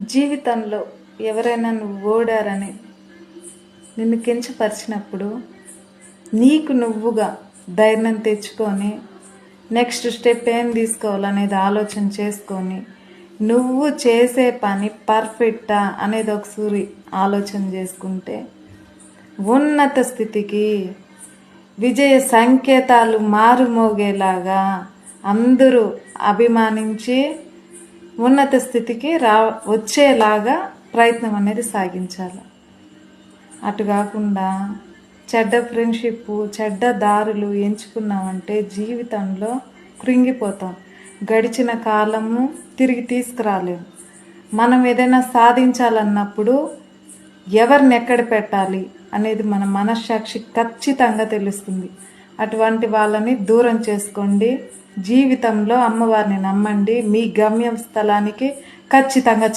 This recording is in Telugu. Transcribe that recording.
జీవితంలో ఎవరైనా నువ్వు ఓడారని నిన్ను కించపరిచినప్పుడు నీకు నువ్వుగా ధైర్యం తెచ్చుకొని నెక్స్ట్ స్టెప్ ఏం తీసుకోవాలనేది ఆలోచన చేసుకొని నువ్వు చేసే పని పర్ఫెక్టా అనేది ఒకసారి ఆలోచన చేసుకుంటే ఉన్నత స్థితికి విజయ సంకేతాలు మారుమోగేలాగా అందరూ అభిమానించి ఉన్నత స్థితికి వచ్చేలాగా ప్రయత్నం అనేది సాగించాలి. అటు కాకుండా చెడ్డ ఫ్రెండ్షిప్ చెడ్డ దారులు ఎంచుకున్నామంటే జీవితంలో కృంగిపోతాం. గడిచిన కాలము తిరిగి తీసుకురాలేము. మనం ఏదైనా సాధించాలన్నప్పుడు ఎవరిని ఎక్కడ పెట్టాలి అనేది మన మనస్సాక్షి ఖచ్చితంగా తెలుస్తుంది. అటువంటి వాళ్ళని దూరం చేసుకోండి. జీవితంలో అమ్మవారిని నమ్మండి. మీ గమ్యం స్థలానికి ఖచ్చితంగా